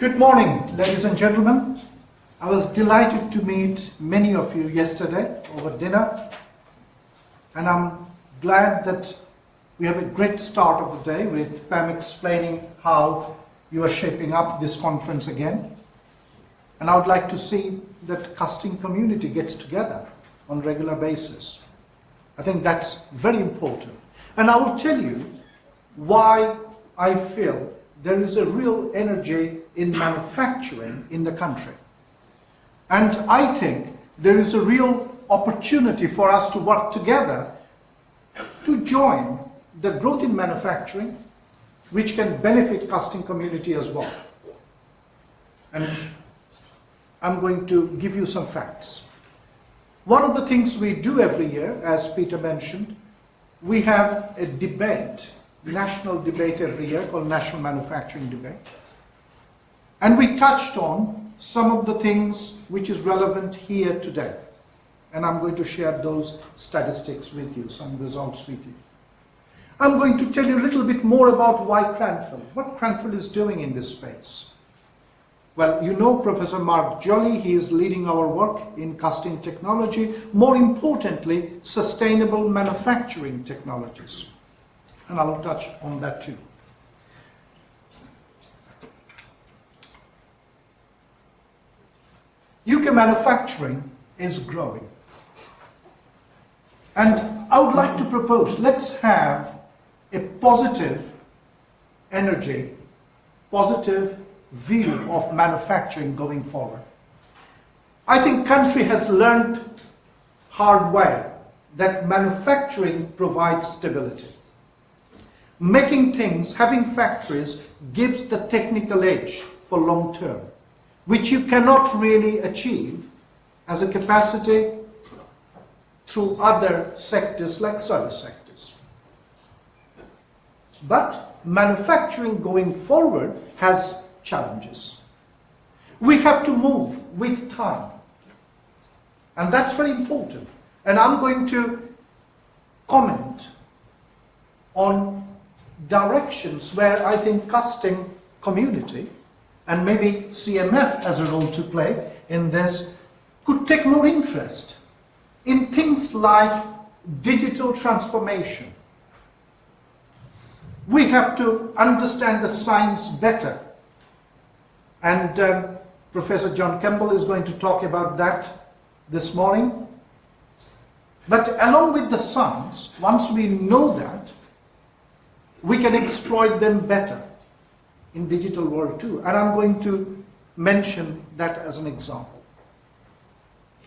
Good morning, ladies and gentlemen. I was delighted to meet many of you yesterday over dinner, and I'm glad that we have a great start of the day with Pam explaining how you are shaping up this conference again. And I would like to see that the casting community gets together on a regular basis. I think that's very important. And I will tell you why I feel there is a real energy in manufacturing in the country. And I think there is a real opportunity for us to work together to join the growth in manufacturing, which can benefit casting community as well. And I'm going to give you some facts. One of the things we do every year, as Peter mentioned, we have a debate, national debate every year called National Manufacturing Debate. And we touched on some of the things which is relevant here today. And I'm going to share those statistics with you, some results with you. I'm going to tell you a little bit more about why Cranfield, what Cranfield is doing in this space. Well, you know Professor Mark Jolly, he is leading our work in casting technology, more importantly, sustainable manufacturing technologies. And I will touch on that too. UK manufacturing is growing. And I would like to propose, let's have a positive energy, positive view of manufacturing going forward. I think country has learned hard way that manufacturing provides stability. Making things, having factories, gives the technical edge for long term, which you cannot really achieve as a capacity through other sectors like service sectors. But manufacturing going forward has challenges. We have to move with time. And that's very important. And I'm going to comment on directions where I think casting community and maybe CMF has a role to play in this could take more interest in things like digital transformation. We have to understand the science better. And Professor John Campbell is going to talk about that this morning. But along with the science, once we know that, we can exploit them better in digital world too. And I'm going to mention that as an example.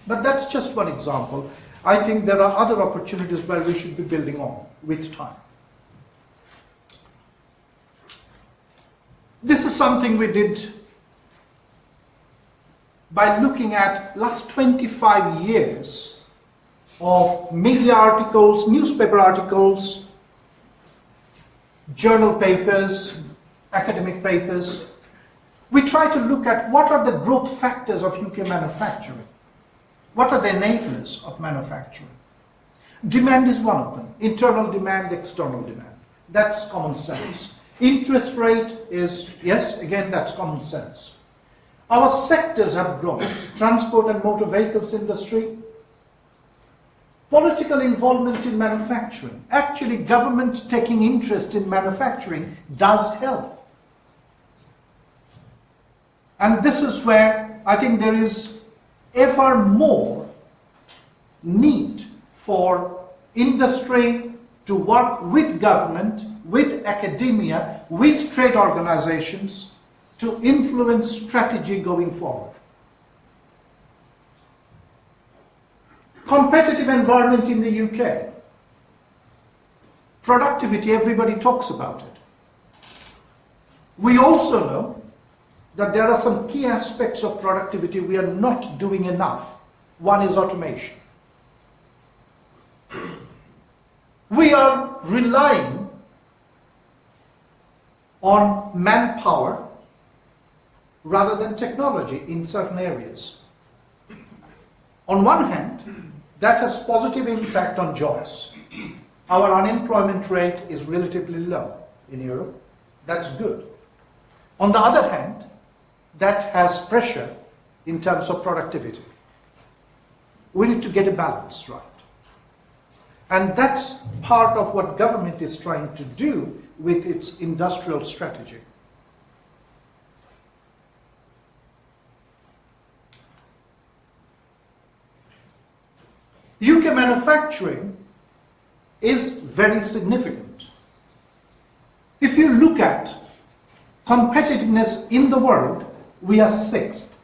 But that's just one example. I think there are other opportunities where we should be building on with time. This is something we did by looking at last 25 years of media articles, newspaper articles, journal papers, academic papers. We try to look at what are the growth factors of UK manufacturing. What are the enablers of manufacturing? Demand is one of them. Internal demand, external demand. That's common sense. Interest rate is, yes, again, that's common sense. Our sectors have grown. Transport and motor vehicles industry. Political involvement in manufacturing. Actually, government taking interest in manufacturing does help. And this is where I think there is ever more need for industry to work with government, with academia, with trade organizations to influence strategy going forward. Competitive environment in the UK. Productivity, everybody talks about it. We also know that there are some key aspects of productivity we are not doing enough. One is automation. We are relying on manpower rather than technology in certain areas. On one hand, that has positive impact on jobs. Our unemployment rate is relatively low in Europe. That's good. On the other hand, that has pressure in terms of productivity. We need to get a balance right. And that's part of what government is trying to do with its industrial strategy. UK manufacturing is very significant. If you look at competitiveness in the world, we are 6th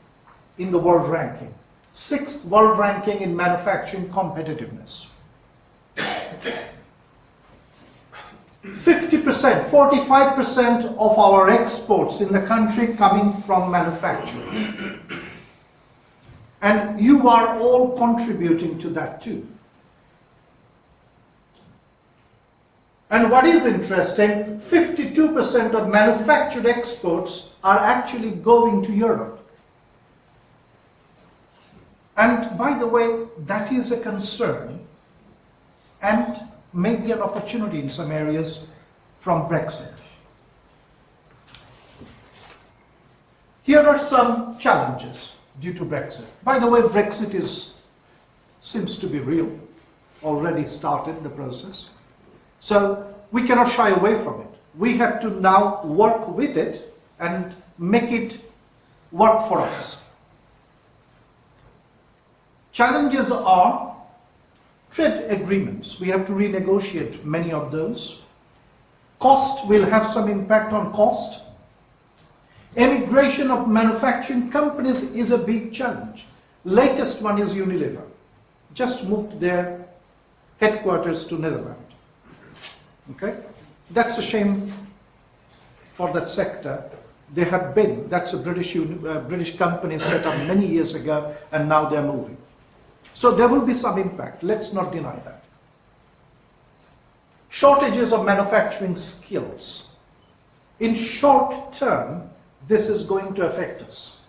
in the world ranking. 6th world ranking in manufacturing competitiveness. 50%, 45% of our exports in the country coming from manufacturing. And you are all contributing to that too. And what is interesting, 52% of manufactured exports are actually going to Europe. And by the way, that is a concern and maybe an opportunity in some areas from BREXIT. Here are some challenges due to BREXIT. By the way, BREXIT seems to be real, already started the process. So we cannot shy away from it. We have to now work with it and make it work for us. Challenges are trade agreements. We have to renegotiate many of those. Cost will have some impact on cost. Emigration of manufacturing companies is a big challenge. Latest one is Unilever. Just moved their headquarters to Netherlands. Okay? That's a shame for that sector. They have been, that's a British company set up many years ago, and now they're moving. So there will be some impact. Let's not deny that. Shortages of manufacturing skills. In short term, this is going to affect us.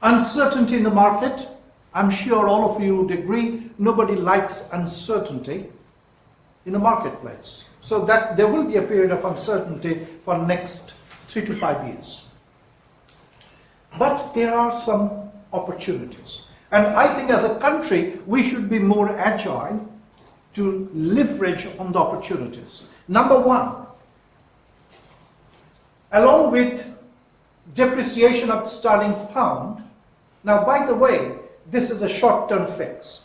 Uncertainty in the market. I'm sure all of you would agree, nobody likes uncertainty in the marketplace. So that there will be a period of uncertainty for next 3 to 5 years. But there are some opportunities. And I think as a country, we should be more agile to leverage on the opportunities. Number one, along with depreciation of the sterling pound, now by the way, this is a short-term fix.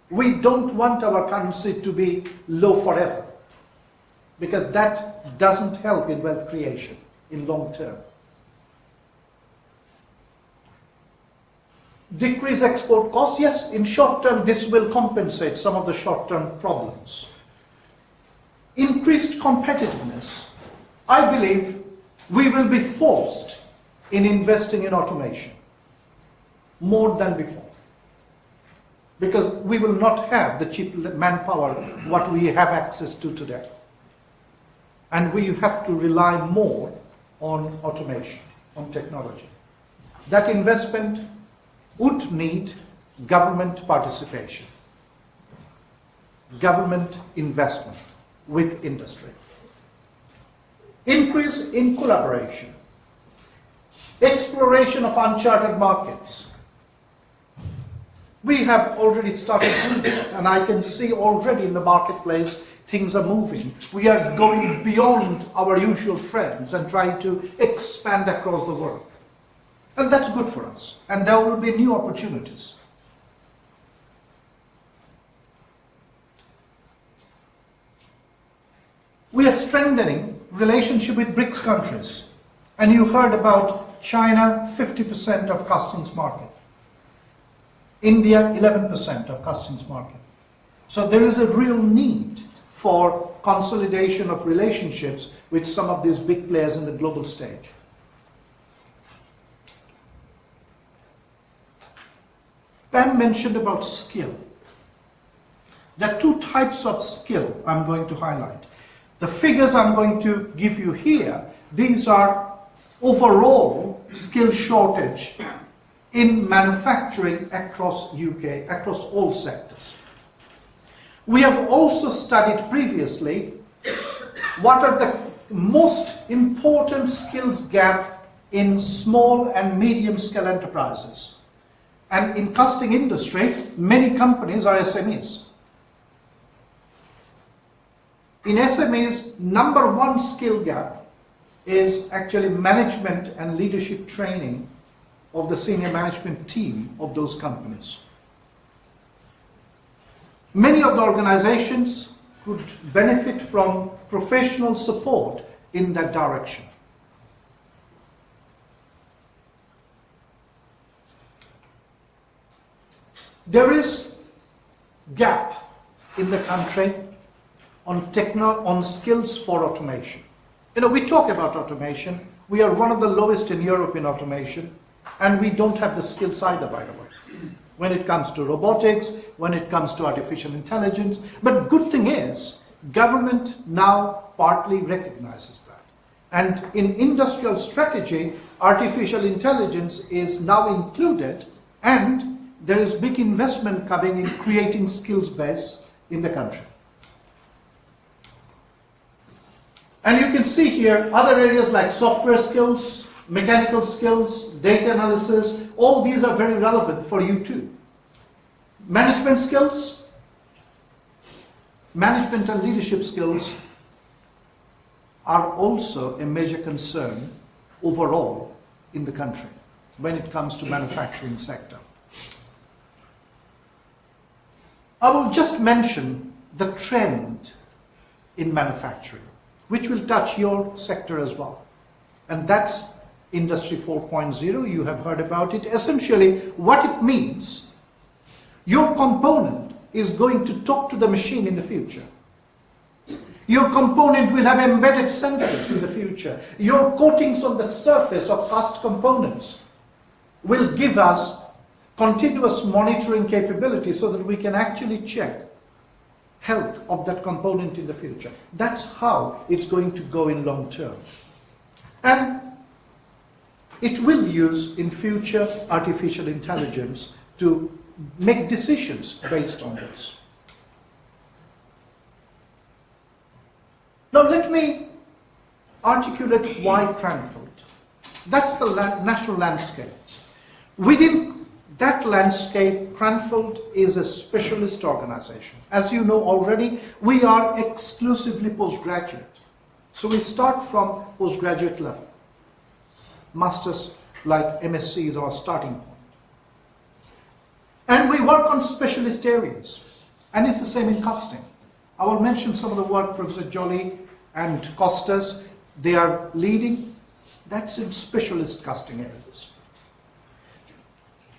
We don't want our currency to be low forever, because that doesn't help in wealth creation in long term. Decrease export cost, yes, in short term this will compensate some of the short term problems. Increased competitiveness. I believe we will be forced in investing in automation more than before, because we will not have the cheap manpower what we have access to today. And we have to rely more on automation, on technology. That investment would need government participation, government investment with industry. Increase in collaboration, exploration of uncharted markets. We have already started doing that, and I can see already in the marketplace things are moving. We are going beyond our usual trends and trying to expand across the world. And that's good for us. And there will be new opportunities. We are strengthening relationship with BRICS countries. And you heard about China, 50% of customs market. India, 11% of customs market. So there is a real need for consolidation of relationships with some of these big players in the global stage. Pam mentioned about skill. There are two types of skill I'm going to highlight. The figures I'm going to give you here, these are overall skill shortage in manufacturing across UK, across all sectors. We have also studied previously what are the most important skills gap in small and medium scale enterprises. And in casting industry, many companies are SMEs. In SMEs, number one skill gap is actually management and leadership training of the senior management team of those companies. Many of the organizations could benefit from professional support in that direction. There is gap in the country on skills for automation. You know, we talk about automation. We are one of the lowest in Europe in automation, and we don't have the skills either, by the way, when it comes to robotics, when it comes to artificial intelligence. But good thing is, government now partly recognizes that. And in industrial strategy, artificial intelligence is now included, and there is big investment coming in creating skills base in the country. And you can see here other areas like software skills, mechanical skills, data analysis, all these are very relevant for you too. Management skills, management and leadership skills are also a major concern overall in the country when it comes to manufacturing sector. I will just mention the trend in manufacturing, which will touch your sector as well. And that's Industry 4.0, you have heard about it. Essentially, what it means, your component is going to talk to the machine in the future. Your component will have embedded sensors in the future. Your coatings on the surface of cast components will give us continuous monitoring capability so that we can actually check health of that component in the future. That's how it's going to go in long term. And it will use in future artificial intelligence to make decisions based on this. Now let me articulate why Cranfield. That's the national landscape. Within that landscape, Cranfield is a specialist organization. As you know already, we are exclusively postgraduate. So we start from postgraduate level. Masters like MSc is our starting point. And we work on specialist areas. And it's the same in casting. I will mention some of the work Professor Jolly and Costas, they are leading. That's in specialist casting areas.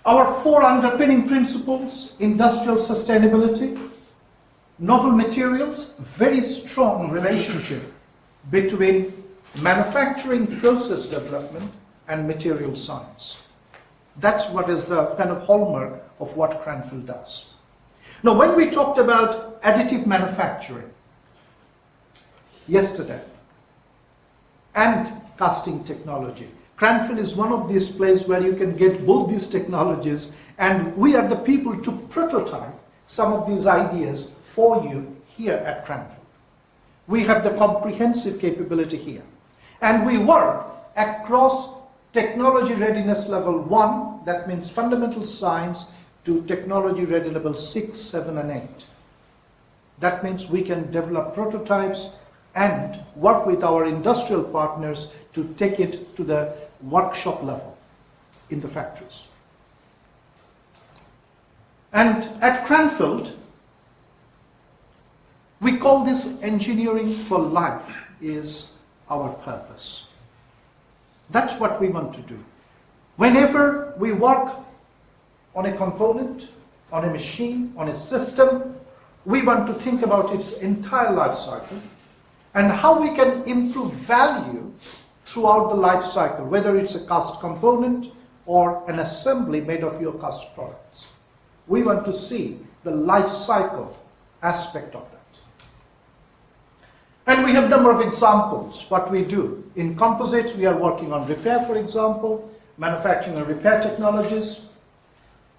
Our four underpinning principles: industrial sustainability, novel materials, very strong relationship between manufacturing process development and material science. That's what is the kind of hallmark of what Cranfield does. Now, when we talked about additive manufacturing yesterday and casting technology, Cranfield is one of these places where you can get both these technologies, and we are the people to prototype some of these ideas for you here at Cranfield. We have the comprehensive capability here. And we work across technology readiness level 1, that means fundamental science, to technology ready level 6, 7, and 8. That means we can develop prototypes and work with our industrial partners to take it to the workshop level in the factories. And at Cranfield, we call this engineering for life is our purpose. That's what we want to do. Whenever we work on a component, on a machine, on a system, we want to think about its entire life cycle and how we can improve value throughout the life cycle, whether it's a cast component or an assembly made of your cast products. We want to see the life cycle aspect of that. And we have a number of examples, what we do. In composites, we are working on repair, for example, manufacturing and repair technologies.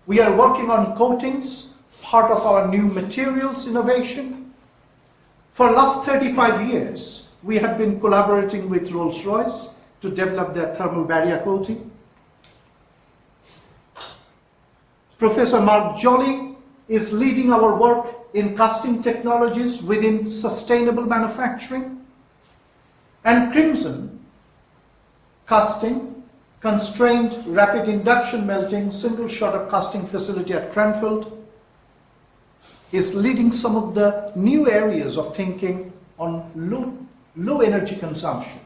We are working on coatings, part of our new materials innovation. For the last 35 years, we have been collaborating with Rolls-Royce to develop their thermal barrier coating. Professor Mark Jolly is leading our work in casting technologies within sustainable manufacturing. And Crimson Casting, constrained rapid induction melting single shutter casting facility at Cranfield, is leading some of the new areas of thinking on low energy consumption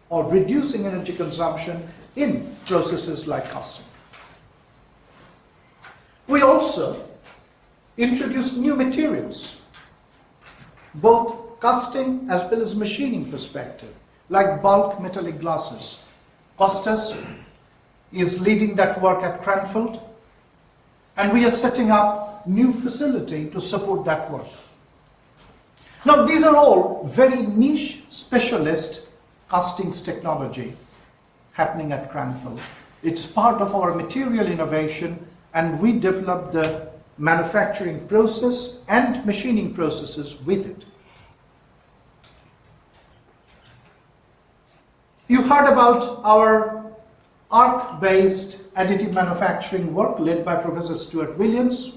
or reducing energy consumption in processes like casting. We also introduced new materials, both casting as well as machining perspective, like bulk metallic glasses. Costas is leading that work at Cranfield, and we are setting up new facility to support that work. Now, these are all very niche specialist castings technology happening at Cranfield. It's part of our material innovation, and we develop the manufacturing process and machining processes with it. You heard about our arc-based additive manufacturing work led by Professor Stuart Williams.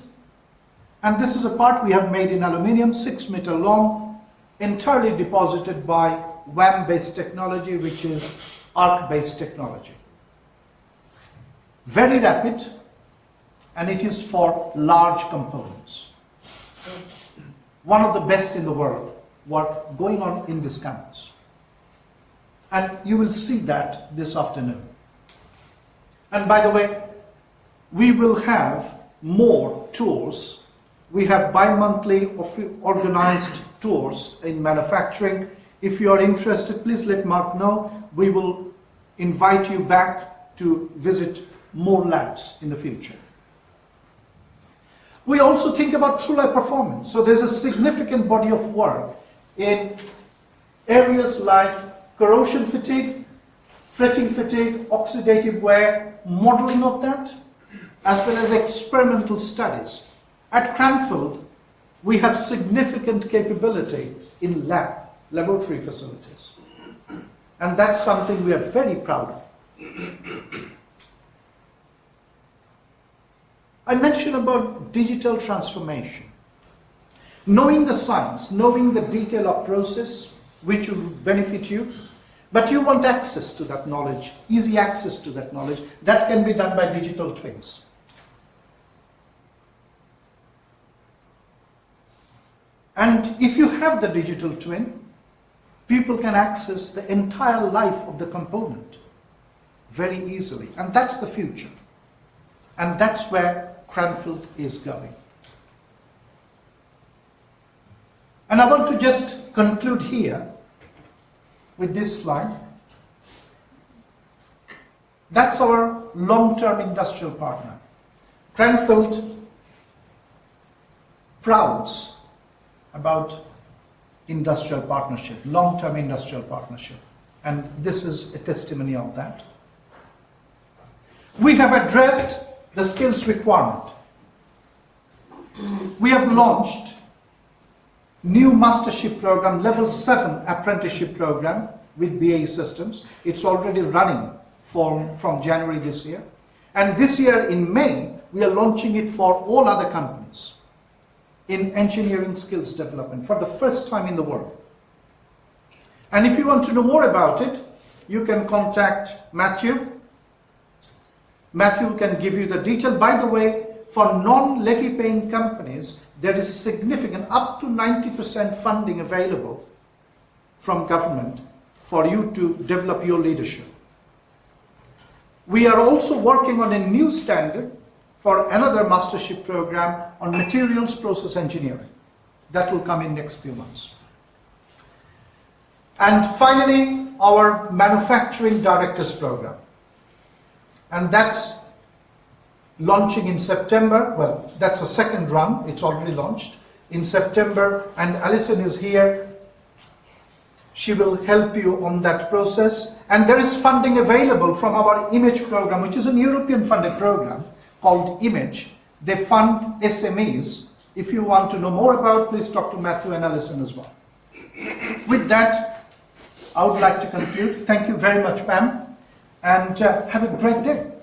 And this is a part we have made in aluminium, 6 meter long, entirely deposited by WAAM-based technology, which is arc-based technology. Very rapid, and it is for large components. One of the best in the world, work going on in this campus. And you will see that this afternoon. And by the way, we will have more tours. We have bi-monthly organized tours in manufacturing. If you are interested, please let Mark know. We will invite you back to visit more labs in the future. We also think about true life performance. So there's a significant body of work in areas like corrosion fatigue, fretting fatigue, oxidative wear, modeling of that, as well as experimental studies. At Cranfield, we have significant capability in laboratory facilities. And that's something we are very proud of. I mentioned about digital transformation. Knowing the science, knowing the detail of process, which will benefit you, but you want access to that knowledge, easy access to that knowledge, that can be done by digital twins. And if you have the digital twin, people can access the entire life of the component very easily. And that's the future. And that's where Cranfield is going. And I want to just conclude here with this slide. That's our long-term industrial partner. Cranfield prouds about industrial partnership, long-term industrial partnership. And this is a testimony of that. We have addressed the skills requirement. We have launched new mastership program, level 7 apprenticeship program with BAE Systems. It's already running from January this year. And this year in May, we are launching it for all other companies in engineering skills development for the first time in the world. And if you want to know more about it, you can contact Matthew. Matthew can give you the detail. By the way, for non-levy paying companies, there is significant, up to 90% funding available from government for you to develop your leadership. We are also working on a new standard for another mastership program on materials process engineering. That will come in next few months. And finally, our manufacturing directors program. And that's launching in September. Well, that's a second run. It's already launched in September, and Alison is here. She will help you on that process. And there is funding available from our IMAGE program, which is a European funded program called IMAGE. They fund SMEs. If you want to know more about, please talk to Matthew and Alison as well. With that, I would like to conclude. Thank you very much, ma'am, and have a great day.